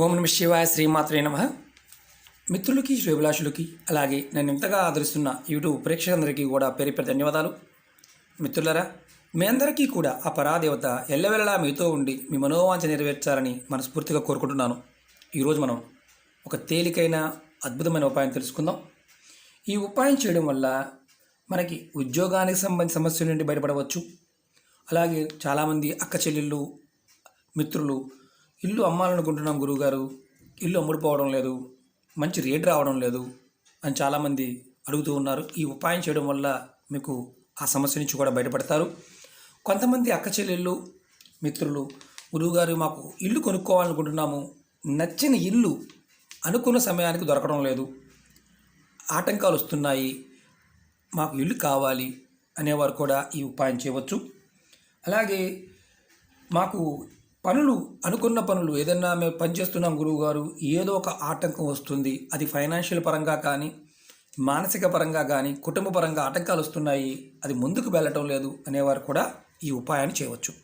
ఓం నమ శివాయ శ్రీమాత్రే నమః. మిత్రులకి శ్రేభిలాషులకి అలాగే నన్ను ఇంతగా ఆదరిస్తున్న యూట్యూబ్ ప్రేక్షకులందరికీ కూడా పేరు ధన్యవాదాలు. మిత్రులరా, మీ అందరికీ కూడా ఆ పరాదేవత ఎల్లవెల్లలా మీతో ఉండి మీ మనోవాంఛ నెరవేర్చాలని మనస్ఫూర్తిగా కోరుకుంటున్నాను. ఈరోజు మనం ఒక తేలికైన అద్భుతమైన ఉపాయం తెలుసుకుందాం. ఈ ఉపాయం చేయడం వల్ల మనకి ఉద్యోగానికి సంబంధించిన సమస్యల నుండి బయటపడవచ్చు. అలాగే చాలామంది అక్క చెల్లెళ్ళు మిత్రులు ఇల్లు అమ్మాలనుకుంటున్నాం గురువుగారు, ఇల్లు అమ్ముడుపోవడం లేదు, మంచి రేట్ రావడం లేదు అని చాలామంది అడుగుతూ ఉన్నారు. ఈ ఉపాయం చేయడం వల్ల మీకు ఆ సమస్య నుంచి కూడా బయటపడతారు. కొంతమంది అక్క చెల్లెళ్ళు మిత్రులు, గురువుగారు మాకు ఇల్లు కొనుక్కోవాలనుకుంటున్నాము, నచ్చిన ఇల్లు అనుకున్న సమయానికి దొరకడం లేదు, ఆటంకాలు వస్తున్నాయి, మాకు ఇల్లు కావాలి అనేవారు కూడా ఈ ఉపాయం చేయవచ్చు. అలాగే మాకు అనుకున్న పనులు ఏదైనా మేము పనిచేస్తున్నాం గురువుగారు, ఏదో ఒక ఆటంకం వస్తుంది, అది ఫైనాన్షియల్ పరంగా కానీ మానసిక పరంగా కానీ కుటుంబ పరంగా ఆటంకాలు వస్తున్నాయి, అది ముందుకు వెళ్ళటం లేదు అనేవారు కూడా ఈ ఉపాయాన్ని చేయవచ్చు.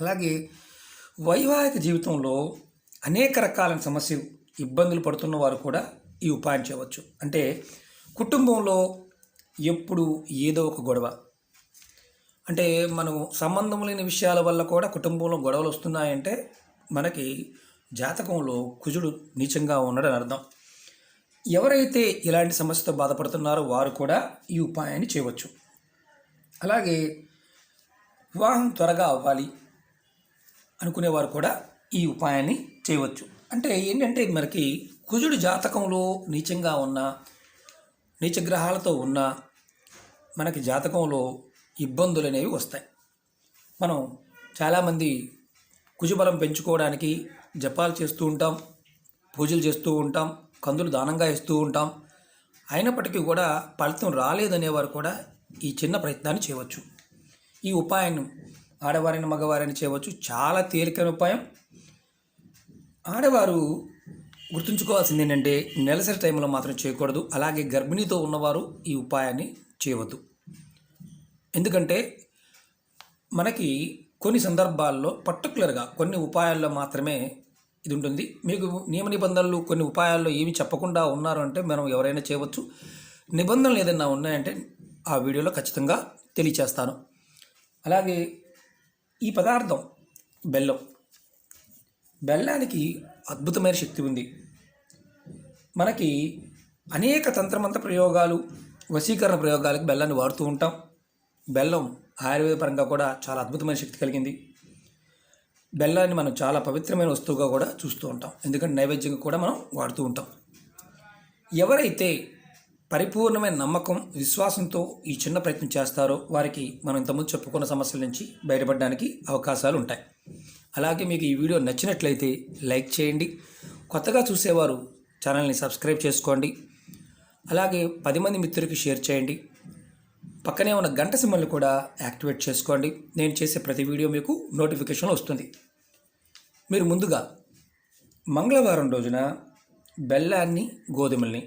అలాగే వైవాహిక జీవితంలో అనేక రకాలైన సమస్యలు ఇబ్బందులు పడుతున్న వారు కూడా ఈ ఉపాయం చేయవచ్చు. అంటే కుటుంబంలో ఎప్పుడు ఏదో ఒక గొడవ, అంటే మనం సంబంధం లేని విషయాల వల్ల కూడా కుటుంబంలో గొడవలు వస్తున్నాయంటే మనకి జాతకంలో కుజుడు నీచంగా ఉన్నాడని అర్థం. ఎవరైతే ఇలాంటి సమస్యతో బాధపడుతున్నారో వారు కూడా ఈ ఉపాయాన్ని చేయవచ్చు. అలాగే వివాహం త్వరగా అవ్వాలి అనుకునేవారు కూడా ఈ ఉపాయాన్ని చేయవచ్చు. అంటే ఏంటంటే మనకి కుజుడు జాతకంలో నీచంగా ఉన్న నీచగ్రహాలతో ఉన్న మనకి జాతకంలో ఇబ్బందులు అనేవి వస్తాయి. మనం చాలామంది కుజబలం పెంచుకోవడానికి జపాలు చేస్తూ ఉంటాం, పూజలు చేస్తూ ఉంటాం, కందులు దానంగా ఇస్తూ ఉంటాం. అయినప్పటికీ కూడా ఫలితం రాలేదనేవారు కూడా ఈ చిన్న ప్రయత్నాన్ని చేయవచ్చు. ఈ ఉపాయాన్ని ఆడవారిని మగవారిని చేయవచ్చు. చాలా తేలికైన ఉపాయం. ఆడవారు గుర్తుంచుకోవాల్సింది ఏంటంటే నెలసరి టైంలో మాత్రం చేయకూడదు. అలాగే గర్భిణీతో ఉన్నవారు ఈ ఉపాయాన్ని చేయవద్దు. ఎందుకంటే మనకి కొన్ని సందర్భాల్లో పర్టికులర్గా కొన్ని ఉపాయాల్లో మాత్రమే ఇది ఉంటుంది. మీకు నియమ నిబంధనలు కొన్ని ఉపాయాల్లో ఏమి చెప్పకుండా ఉన్నారు అంటే మనం ఎవరైనా చేయవచ్చు. నిబంధనలు ఏదైనా ఉన్నాయంటే ఆ వీడియోలో ఖచ్చితంగా తెలియచేస్తాను. అలాగే ఈ పదార్థం బెల్లానికి అద్భుతమైన శక్తి ఉంది. మనకి అనేక తంత్రమంత్ర ప్రయోగాలు, వశీకరణ ప్రయోగాలకు బెల్లాన్ని వాడుతూ ఉంటాం. బెల్లం ఆయుర్వేద పరంగా కూడా చాలా అద్భుతమైన శక్తి కలిగింది. బెల్లాన్ని మనం చాలా పవిత్రమైన వస్తువుగా కూడా చూస్తూ ఉంటాం. ఎందుకంటే నైవేద్యంగా కూడా మనం వాడుతూ ఉంటాం. ఎవరైతే పరిపూర్ణమైన నమ్మకం విశ్వాసంతో ఈ చిన్న ప్రయత్నం చేస్తారో వారికి మనం ఇంతకుముందు చెప్పుకున్న సమస్యల నుంచి బయటపడడానికి అవకాశాలు ఉంటాయి. అలాగే మీకు ఈ వీడియో నచ్చినట్లయితే లైక్ చేయండి. కొత్తగా చూసేవారు ఛానల్ని సబ్స్క్రైబ్ చేసుకోండి. అలాగే 10 మంది మిత్రులకి షేర్ చేయండి. పక్కనే ఉన్న గంట సింబల్ని కూడా యాక్టివేట్ చేసుకోండి. నేను చేసే ప్రతి వీడియో మీకు నోటిఫికేషన్ వస్తుంది. మీరు ముందుగా మంగళవారం రోజున బెల్లాన్ని, గోధుమల్ని,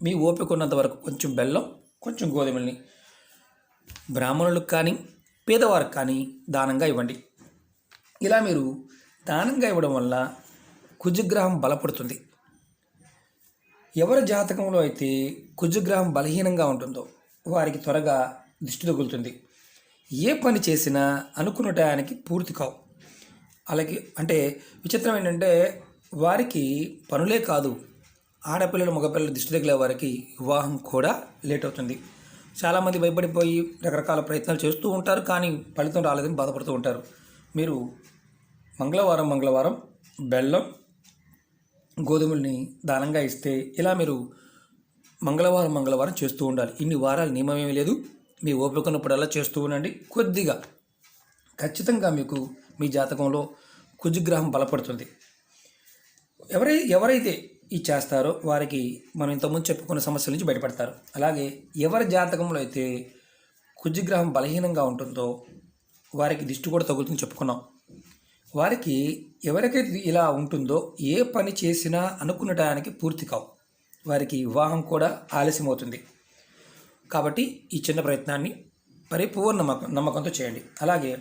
మీ ఓపిక ఉన్నంత వరకు కొంచెం బెల్లం, కొంచెం గోధుమల్ని బ్రాహ్మణులకు కానీ పేదవారికి కానీ దానంగా ఇవ్వండి. ఇలా మీరు దానంగా ఇవ్వడం వల్ల కుజగ్రహం బలపడుతుంది. ఎవరి జాతకంలో అయితే కుజగ్రహం బలహీనంగా ఉంటుందో వారికి త్వరగా దిష్టి తగులుతుంది. ఏ పని చేసినా అనుకున్న టయానికి పూర్తి కావు. అలాగే అంటే విచిత్రం ఏంటంటే వారికి పనులే కాదు, ఆడపిల్లలు మగపిల్లలు దిష్టి తగిలే వారికి వివాహం కూడా లేట్ అవుతుంది. చాలామంది భయపడిపోయి రకరకాల ప్రయత్నాలు చేస్తూ ఉంటారు, కానీ ఫలితం రాలేదని బాధపడుతూ ఉంటారు. మీరు మంగళవారం బెల్లం, గోధుమల్ని దానంగా ఇస్తే ఇలా మీరు మంగళవారం చేస్తూ ఉండాలి. ఇన్ని వారాలు నియమమేమీ లేదు. మీ ఓపిక ఉన్నప్పుడల్లా చేస్తూ ఉండండి. కొద్దిగా ఖచ్చితంగా మీకు మీ జాతకంలో కుజగ్రహం బలపడుతుంది. ఎవరైతే ఇది చేస్తారో వారికి మనం ఇంతకుముందు చెప్పుకున్న సమస్యల నుంచి బయటపడతారు. అలాగే ఎవరి జాతకంలో అయితే కుజగ్రహం బలహీనంగా ఉంటుందో వారికి దిష్టి కూడా తగులుతుందని చెప్పుకున్నాం. వారికి ఎవరికైతే ఇలా ఉంటుందో ఏ పని చేసినా అనుకున్న టయానికి పూర్తి కావు, వారికి వివాహం కూడా ఆలస్యమవుతుంది. కాబట్టి ఈ చిన్న ప్రయత్నాన్ని పరిపూర్ణ నమ్మకంతో చేయండి. అలాగే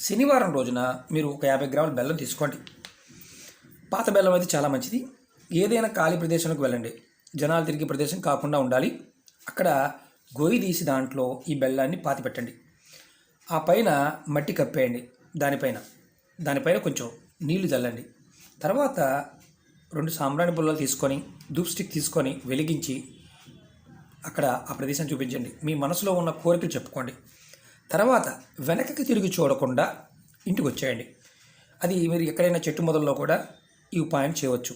శనివారం రోజున మీరు ఒక 50 గ్రాముల బెల్లం తీసుకోండి. పాత బెల్లం అయితే చాలా మంచిది. ఏదైనా ఖాళీ ప్రదేశానికి వెళ్ళండి, జనాలు తిరిగే ప్రదేశం కాకుండా ఉండాలి. అక్కడ గొయ్యి తీసి దాంట్లో ఈ బెల్లాన్ని పాతి పెట్టండి. ఆ పైన మట్టి కప్పేయండి. దానిపైన కొంచెం నీళ్లు చల్లండి. తర్వాత 2 సాంబ్రాణి పుల్లలు తీసుకొని ధూప్ స్టిక్ తీసుకొని వెలిగించి అక్కడ ఆ ప్రదేశం చూపించండి. మీ మనసులో ఉన్న కోరికలు చెప్పుకోండి. తర్వాత వెనకకి తిరిగి చూడకుండా ఇంటికి వచ్చేయండి. అది మీరు ఎక్కడైనా చెట్టు మొదల్లో కూడా ఈ ఉపాయం చేయవచ్చు.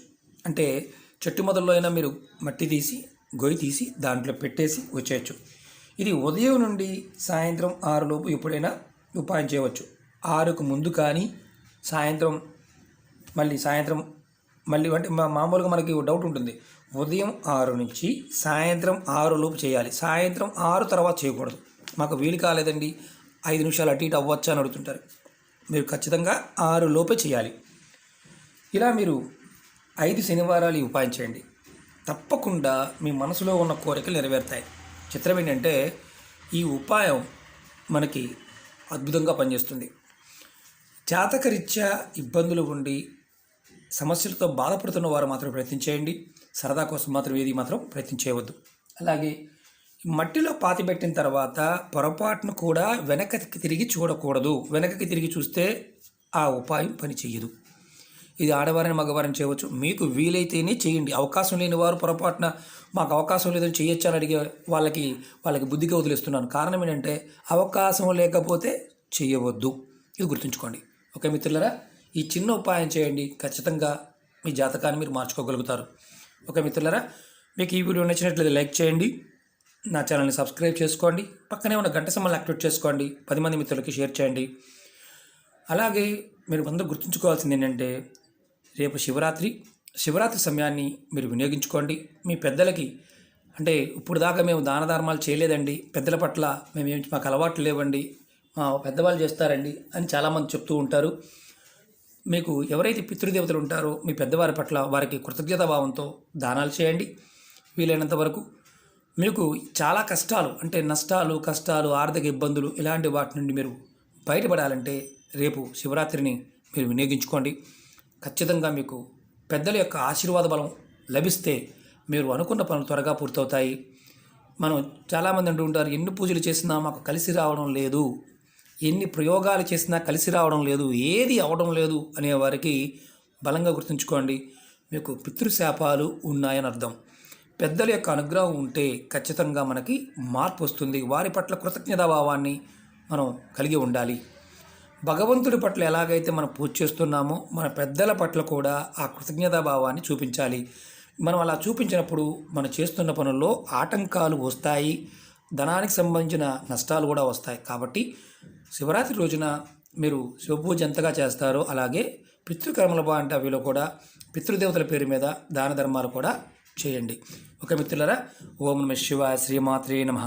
అంటే చెట్టు మొదల్లో అయినా మీరు మట్టి తీసి గొయ్యి తీసి దాంట్లో పెట్టేసి వచ్చేయచ్చు. ఇది ఉదయం నుండి సాయంత్రం 6 లోపు ఎప్పుడైనా ఉపాయం చేయవచ్చు. 6కు ముందు కానీ సాయంత్రం మళ్ళీ అంటే మామూలుగా మనకి డౌట్ ఉంటుంది. ఉదయం 6 నుంచి సాయంత్రం 6 లోపు చేయాలి. సాయంత్రం 6 తర్వాత చేయకూడదు. మాకు వీలు కాలేదండి, 5 నిమిషాలు అటు ఇటు అవ్వచ్చా అని అడుగుతుంటారు. మీరు ఖచ్చితంగా 6 లోపే చేయాలి. ఇలా మీరు 5 శనివారాలు ఈ ఉపాయం చేయండి. తప్పకుండా మీ మనసులో ఉన్న కోరికలు నెరవేరుతాయి. చిత్రం ఏంటంటే ఈ ఉపాయం మనకి అద్భుతంగా పనిచేస్తుంది. జాతకరీత్యా ఇబ్బందులు ఉండి సమస్యలతో బాధపడుతున్న వారు మాత్రం ప్రయత్నం చేయండి. సరదా కోసం మాత్రం ఏది మాత్రం ప్రయత్నం చేయవద్దు. అలాగే మట్టిలో పాతి పెట్టిన తర్వాత పొరపాటును కూడా వెనక్కి తిరిగి చూడకూడదు. వెనక్కి తిరిగి చూస్తే ఆ ఉపాయం పని చెయ్యదు. ఇది ఆడవారిని మగవారిని చేయవచ్చు. మీకు వీలైతేనే చేయండి. అవకాశం లేని వారు పొరపాటున మాకు అవకాశం లేదని చేయొచ్చు అని అడిగే వాళ్ళకి బుద్ధిగా వదిలేస్తున్నాను. కారణం ఏంటంటే అవకాశం లేకపోతే చేయవద్దు. ఇది గుర్తుంచుకోండి. ఓకే మిత్రులారా, ఈ చిన్న ఉపాయం చేయండి. ఖచ్చితంగా మీ జాతకాన్ని మీరు మార్చుకోగలుగుతారు. ఓకే మిత్రులారా, మీకు ఈ వీడియో నచ్చినట్లయితే లైక్ చేయండి, నా ఛానల్ని సబ్స్క్రైబ్ చేసుకోండి, పక్కనే ఉన్న గంట సింబల్ని యాక్టివేట్ చేసుకోండి, 10 మంది మిత్రులకి షేర్ చేయండి. అలాగే మీరు అందరూ గుర్తుంచుకోవాల్సింది ఏంటంటే రేపు శివరాత్రి సమయాన్ని మీరు వినియోగించుకోండి. మీ పెద్దలకి అంటే ఇప్పుడు దాకా మేము దాన ధర్మాలు చేయలేదండి, పెద్దల పట్ల మాకు అలవాట్లు లేవండి, మా పెద్దవాళ్ళు చేస్తారండి అని చాలామంది చెప్తూ ఉంటారు. మీకు ఎవరైతే పితృదేవతలు ఉంటారో మీ పెద్దవారి పట్ల వారికి కృతజ్ఞతా భావంతో దానాలు చేయండి. వీలైనంత వరకు మీకు చాలా కష్టాలు అంటే నష్టాలు, కష్టాలు, ఆర్థిక ఇబ్బందులు ఇలాంటి వాటి నుండి మీరు బయటపడాలంటే రేపు శివరాత్రిని మీరు వినియోగించుకోండి. ఖచ్చితంగా మీకు పెద్దల యొక్క ఆశీర్వాద బలం లభిస్తే మీరు అనుకున్న పనులు త్వరగా పూర్తవుతాయి. మనం చాలామంది అంటూ ఉంటారు, ఎన్ని పూజలు చేసినా మాకు కలిసి రావడం లేదు, ఎన్ని ప్రయోగాలు చేసినా కలిసి రావడం లేదు, ఏది అవడం లేదు అనేవారికి బలంగా గుర్తుంచుకోండి, మీకు పితృశాపాలు ఉన్నాయని అర్థం. పెద్దల యొక్క అనుగ్రహం ఉంటే ఖచ్చితంగా మనకి మార్పు వస్తుంది. వారి పట్ల కృతజ్ఞతాభావాన్ని మనం కలిగి ఉండాలి. భగవంతుడి పట్ల ఎలాగైతే మనం పూజ చేస్తున్నామో మన పెద్దల పట్ల కూడా ఆ కృతజ్ఞతాభావాన్ని చూపించాలి. మనం అలా చూపించినప్పుడు మనం చేస్తున్న పనుల్లో ఆటంకాలు వస్తాయి, ధనానికి సంబంధించిన నష్టాలు కూడా వస్తాయి. కాబట్టి శివరాత్రి రోజున మీరు శివపూజ ఎంతగా చేస్తారో అలాగే పితృకర్మల అంటే అవిలో కూడా పితృదేవతల పేరు మీద దాన ధర్మాలు కూడా చేయండి. ఒక మిత్రులారా, ఓం నమః శివాయ, శ్రీమాత్రే నమః.